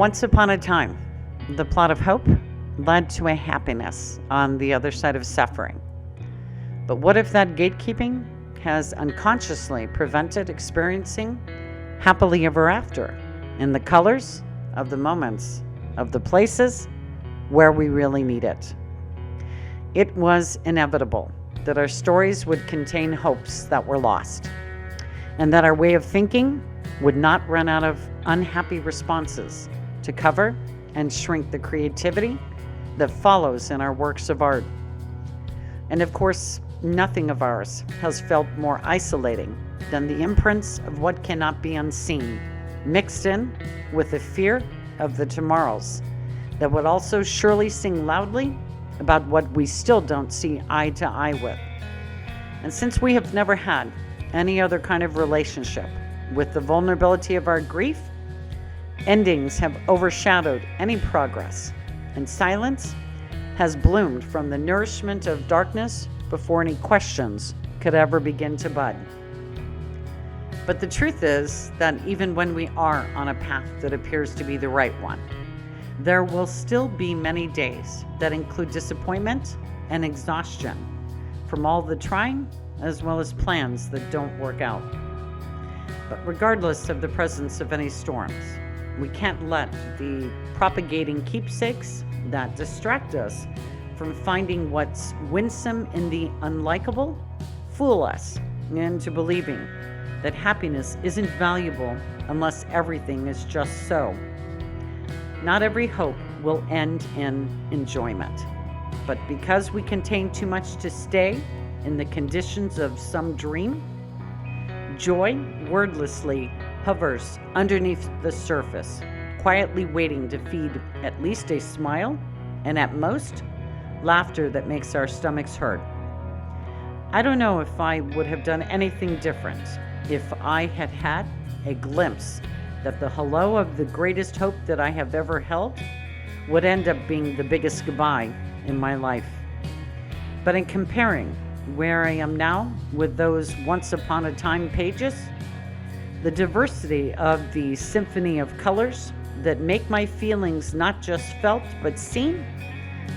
Once upon a time, the plot of hope led to a happiness on the other side of suffering. But what if that gatekeeping has unconsciously prevented experiencing happily ever after in the colors of the moments of the places where we really need it? It was inevitable that our stories would contain hopes that were lost, and that our way of thinking would not run out of unhappy responses to cover and shrink the creativity that follows in our works of art. And of course, nothing of ours has felt more isolating than the imprints of what cannot be unseen, mixed in with the fear of the tomorrows that would also surely sing loudly about what we still don't see eye to eye with. And since we have never had any other kind of relationship with the vulnerability of our grief, endings have overshadowed any progress, and silence has bloomed from the nourishment of darkness before any questions could ever begin to bud. But the truth is that even when we are on a path that appears to be the right one, there will still be many days that include disappointment and exhaustion from all the trying as well as plans that don't work out. But regardless of the presence of any storms, we can't let the propagating keepsakes that distract us from finding what's winsome in the unlikable fool us into believing that happiness isn't valuable unless everything is just so. Not every hope will end in enjoyment, but because we contain too much to stay in the conditions of some dream, joy wordlessly hovers underneath the surface, quietly waiting to feed at least a smile, and at most, laughter that makes our stomachs hurt. I don't know if I would have done anything different if I had had a glimpse that the hello of the greatest hope that I have ever held would end up being the biggest goodbye in my life. But in comparing where I am now with those once upon a time pages, the diversity of the symphony of colors that make my feelings not just felt but seen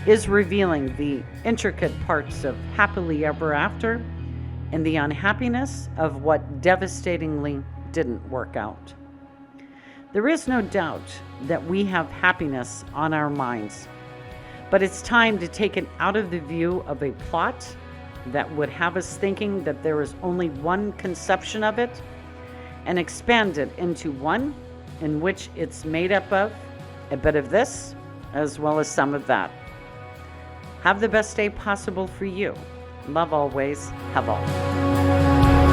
is revealing the intricate parts of happily ever after and the unhappiness of what devastatingly didn't work out. There is no doubt that we have happiness on our minds, but it's time to take it out of the view of a plot that would have us thinking that there is only one conception of it, and expand it into one in which it's made up of a bit of this as well as some of that. Have the best day possible for you. Love always, have all.